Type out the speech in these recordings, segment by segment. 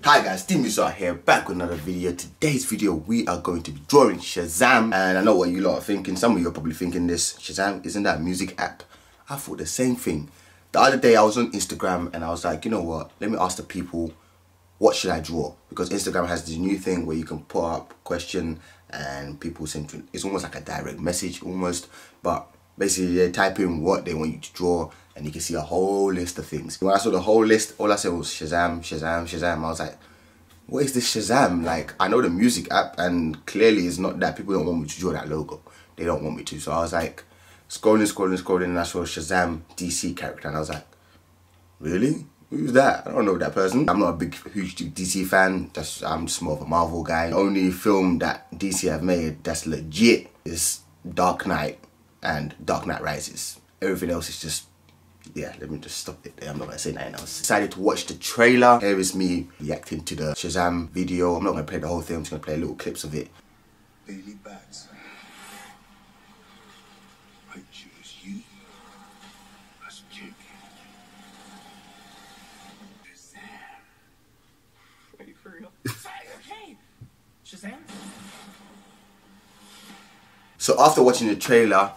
Hi guys, DeMoose here, back with another video. Today's video we are going to be drawing Shazam, and I know what you lot are thinking. Some of you are probably thinking this, Shazam, isn't that a music app? I thought the same thing. The other day I was on Instagram and I was like, you know what, let me ask the people, what should I draw? Because Instagram has this new thing where you can put up a question and people send to, it's almost like a direct message almost, but basically they type in what they want you to draw and you can see a whole list of things. When I saw the whole list, all I said was Shazam, Shazam, Shazam. I was like, what is this Shazam? Like, I know the music app and clearly it's not that. People don't want me to draw that logo. They don't want me to. So I was like, scrolling and I saw Shazam DC character and I was like, really? Who's that? I don't know that person. I'm not a big, huge DC fan. I'm just more of a Marvel guy. The only film that DC have made that's legit is Dark Knight and Dark Knight Rises. Everything else is just, yeah, let me just stop it there. I'm not gonna say nothing else. Decided to watch the trailer. Here is me reacting to the Shazam video. I'm not gonna play the whole thing, I'm just gonna play little clips of it. Daily bats. I choose you as king. Shazam. Are you for real? Okay. Shazam? So after watching the trailer,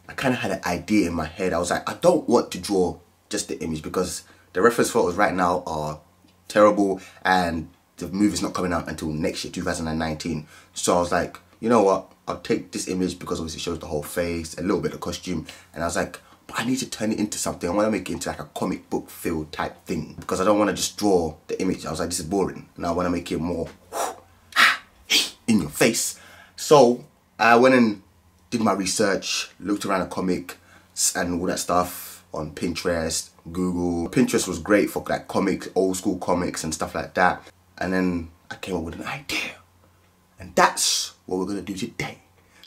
I kind of had an idea in my head. I was like, I don't want to draw just the image because the reference photos right now are terrible and the movie's not coming out until next year, 2019. So I was like, you know what? I'll take this image because obviously it shows the whole face, a little bit of costume. And I was like, but I need to turn it into something. I want to make it into like a comic book feel type thing because I don't want to just draw the image. I was like, this is boring. And I want to make it more in your face. So I went and did my research, looked around the comic and all that stuff on Pinterest, Google. Pinterest was great for like comics, old school comics and stuff like that. And then I came up with an idea. And that's what we're gonna do today.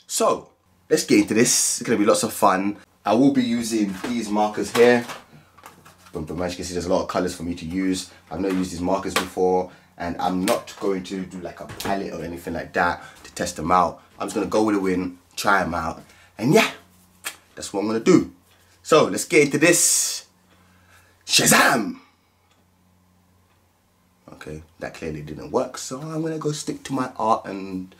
So let's get into this. It's gonna be lots of fun. I will be using these markers here. As you can see, there's a lot of colors for me to use. I've never used these markers before and I'm not going to do like a palette or anything like that to test them out. I'm just gonna go with the wind, try them out, and yeah, that's what I'm gonna do. So let's get into this. Shazam! Okay, that clearly didn't work, so I'm gonna go stick to my art and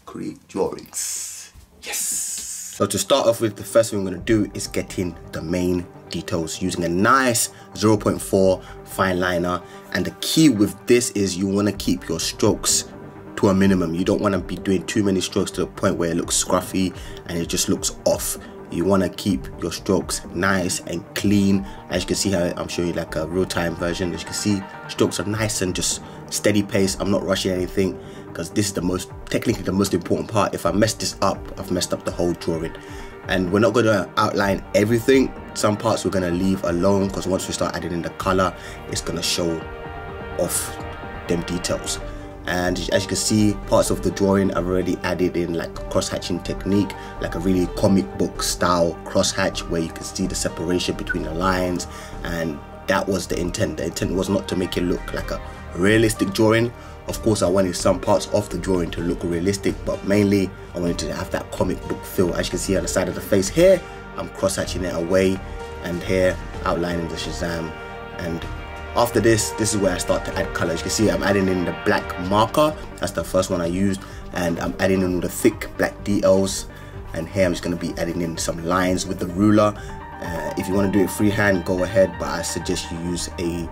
create drawings. Yes! So to start off with, the first thing I'm gonna do is get in the main details using a nice 0.4 fine liner, and the key with this is you wanna keep your strokes to a minimum. You don't want to be doing too many strokes to the point where it looks scruffy and it just looks off. You want to keep your strokes nice and clean. As you can see how I'm showing you like a real-time version. As you can see, strokes are nice and just steady pace. I'm not rushing anything because this is technically the most important part. If I mess this up, I've messed up the whole drawing. And we're not going to outline everything. Some parts we're going to leave alone because once we start adding in the color, it's going to show off them details. And as you can see, parts of the drawing I've already added in like a cross-hatching technique, like a really comic book style cross-hatch where you can see the separation between the lines, and that was the intent. The intent was not to make it look like a realistic drawing. Of course, I wanted some parts of the drawing to look realistic, but mainly I wanted to have that comic book feel. As you can see on the side of the face here, I'm cross-hatching it away, and here outlining the Shazam. And after this is where I start to add colors. You can see I'm adding in the black marker. That's the first one I used. And I'm adding in the thick black details. And here I'm just going to be adding in some lines with the ruler. If you want to do it freehand, go ahead. But I suggest you use a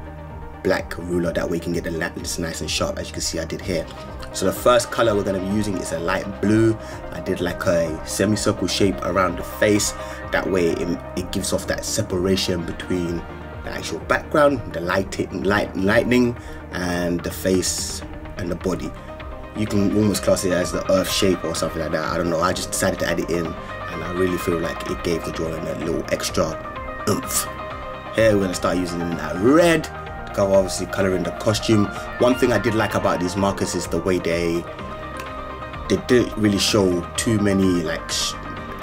black ruler. That way you can get the lines nice and sharp, as you can see I did here. So the first color we're going to be using is a light blue. I did like a semicircle shape around the face. That way it gives off that separation between the actual background, the lightning, and the face and the body. You can almost class it as the earth shape or something like that. I don't know. I just decided to add it in, and I really feel like it gave the drawing a little extra oomph. Here we're gonna start using that red to cover, obviously coloring the costume. One thing I did like about these markers is the way they didn't really show too many, like,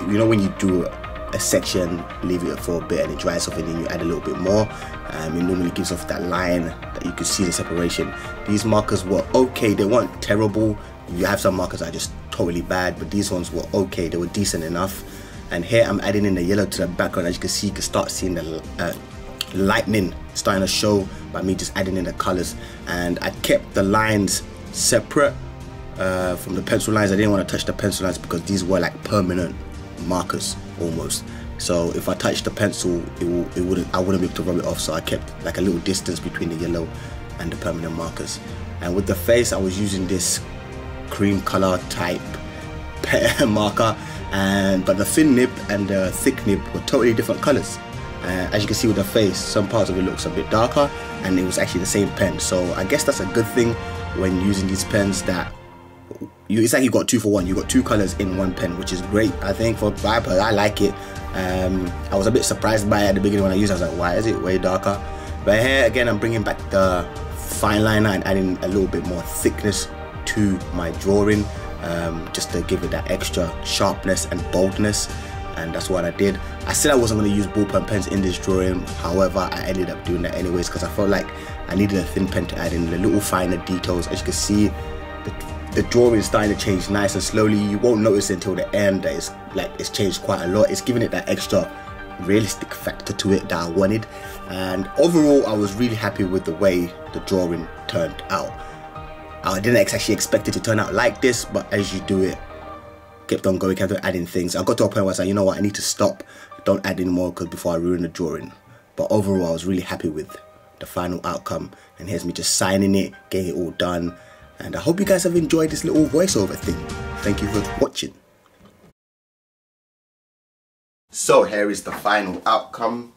you know, when you do a section, leave it for a bit and it dries off, and then you add a little bit more. It normally gives off that line that you can see the separation. These markers were okay, they weren't terrible. You have some markers that are just totally bad, but these ones were okay, they were decent enough. And here I'm adding in the yellow to the background. As you can see, you can start seeing the lightning starting to show by me just adding in the colors. And I kept the lines separate from the pencil lines. I didn't want to touch the pencil lines because these were like permanent markers almost. So if I touched the pencil, I wouldn't be able to rub it off. So I kept like a little distance between the yellow and the permanent markers. And with the face, I was using this cream color type marker, but the thin nib and the thick nib were totally different colors. As you can see with the face, some parts of it looks a bit darker, and it was actually the same pen. So I guess that's a good thing when using these pens, that it's like you got 2 for 1. You got 2 colors in one pen, which is great. I think for I like it. I was a bit surprised by it at the beginning when I used it. I was like, why is it way darker? But here again, I'm bringing back the fine liner and adding a little bit more thickness to my drawing, just to give it that extra sharpness and boldness. And that's what I did. I said I wasn't going to use ballpoint pens in this drawing, however I ended up doing that anyways, because I felt like I needed a thin pen to add in the little finer details. As you can see, the drawing is starting to change nice and slowly. You won't notice until the end that it's changed quite a lot. It's giving it that extra realistic factor to it that I wanted. And overall, I was really happy with the way the drawing turned out. I didn't actually expect it to turn out like this, but as you do it, kept on going, kept on adding things. I got to a point where I was like, you know what, I need to stop, don't add anymore before I ruin the drawing. But overall, I was really happy with the final outcome. And here's me just signing it, getting it all done. And I hope you guys have enjoyed this little voiceover thing. Thank you for watching. So here is the final outcome.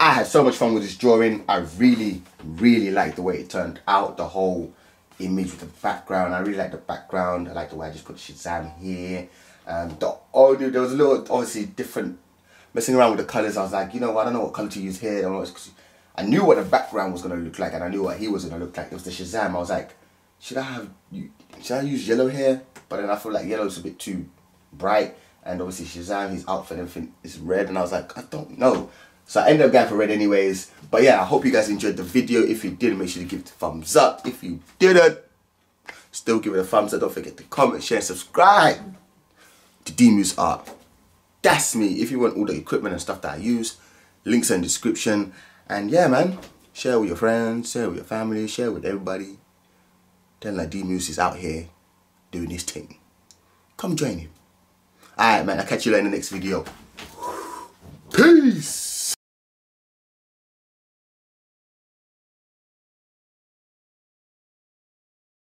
I had so much fun with this drawing. I really like the way it turned out. The whole image with the background. I really like the background. I like the way I just put Shazam here. There was a little, obviously, different messing around with the colors. I was like, you know, I don't know what color to use here. I knew what the background was going to look like, and I knew what he was going to look like. It was the Shazam. I was like, should I use yellow here? But then I feel like yellow is a bit too bright. And obviously Shazam, his outfit and everything is red. And I was like, I don't know. So I ended up going for red anyways. But yeah, I hope you guys enjoyed the video. If you did, make sure to give it a thumbs up. If you didn't, still give it a thumbs up. Don't forget to comment, share, and subscribe to DeMoose Art. That's me. If you want all the equipment and stuff that I use, links are in the description. And yeah, man, share with your friends, share with your family, share with everybody. Tell them that DeMoose is out here doing his thing. Come join him. Alright, man, I'll catch you later in the next video. Peace!